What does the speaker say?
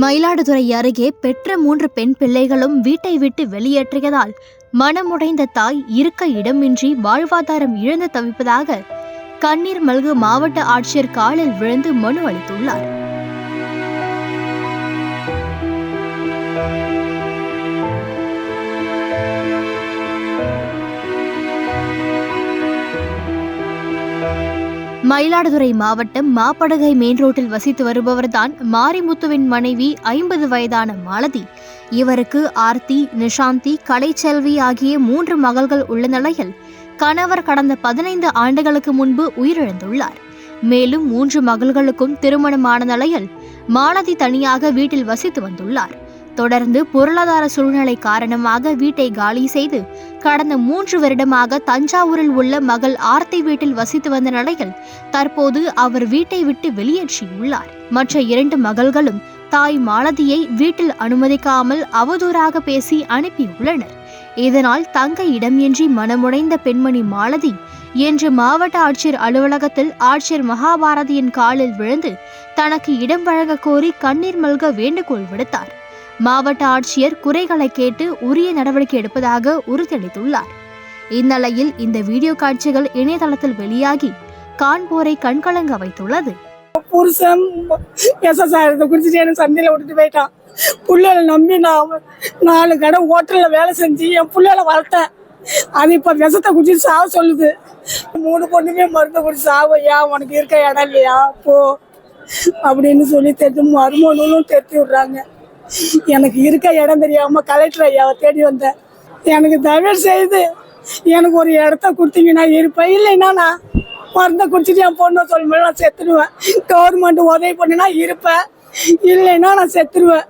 மயிலாடுதுறை அருகே பெற்ற 3 பெண் பிள்ளைகளும் வீட்டை விட்டு வெளியேற்றியதால் மனமுடைந்த தாய் இருக்க இடமின்றி வாழ்வாதாரம் இழந்து தவிப்பதாக கண்ணீர் மல்க மாவட்ட ஆட்சியர் காலில் விழுந்து மனு அளித்துள்ளார். மயிலாடுதுறை மாவட்டம் மாப்படகை மெயின் ரோட்டில் வசித்து வருபவர்தான் மாரிமுத்துவின் மனைவி 50 வயதான மாலதி. இவருக்கு ஆர்த்தி, நிஷாந்தி, கலைச்செல்வி ஆகிய 3 மகள்கள் உள்ள நிலையில் கணவர் கடந்த 15 ஆண்டுகளுக்கு முன்பு உயிரிழந்துள்ளார். மேலும் 3 மகள்களுக்கும் திருமணமான நிலையில் மாலதி தனியாக வீட்டில் வசித்து வந்துள்ளார். தொடர்ந்து பொருளாதார சூழ்நிலை காரணமாக வீட்டை காலி செய்து கடந்த 3 வருடமாக தஞ்சாவூரில் உள்ள மகள் ஆர்த்தி வீட்டில் வசித்து வந்த நிலையில் தற்போது அவர் வீட்டை விட்டு வெளியேற்றியுள்ளார். மற்ற 2 மகள்களும் தாய் மாலதியை வீட்டில் அனுமதிக்காமல் அவதூறாக பேசி அனுப்பியுள்ளனர். இதனால் தங்க இடமின்றி மனமுடைந்த பெண்மணி மாலதி இன்று மாவட்ட ஆட்சியர் அலுவலகத்தில் ஆட்சியர் மகாபாரதியின் காலில் விழுந்து தனக்கு இடம் வழங்க கோரி கண்ணீர் மல்க வேண்டுகோள் விடுத்தார். மாவட்ட ஆட்சியர் குறைகளை கேட்டு உரிய நடவடிக்கை எடுப்பதாக உறுதியளித்துள்ளார். இந்நிலையில் இந்த வீடியோ காட்சிகள் இணையதளத்தில் வெளியாகி காண்போரை கண்கலங்க வைத்துள்ளது. புருஷன் குடிச்சிட்டு எனக்கு சந்தையில விட்டுட்டு போயிட்டான். புள்ளைகளை நம்பி நான் 4 கடை ஹோட்டல்ல வேலை செஞ்சு என் புள்ளைகளை வளர்த்தேன். அது இப்ப விஷத்தை குடிச்சிட்டு சாவ சொல்லுது. 3 பொண்ணுமே மருந்து குடிச்சு சாவையா, உனக்கு இருக்க இடம் இல்லையா போ அப்படின்னு சொல்லி தெரிஞ்சு மருமகளும் தெரிஞ்சு விடுறாங்க. எனக்கு இருக்க இடம் தெரியாம கலெக்டர் ஐயாவை தேடி வந்தேன். எனக்கு தயவு செய்து எனக்கு ஒரு இடத்த கொடுத்தீங்கன்னா இருப்பேன். இல்லைன்னா நான் மருந்தை குடிச்சிட்டு என் பொண்ணை சொல்லும்போது நான் செத்துடுவேன். கவர்மெண்ட் உதவி பண்ணினா இருப்பேன், இல்லைன்னா நான் செத்துடுவேன்.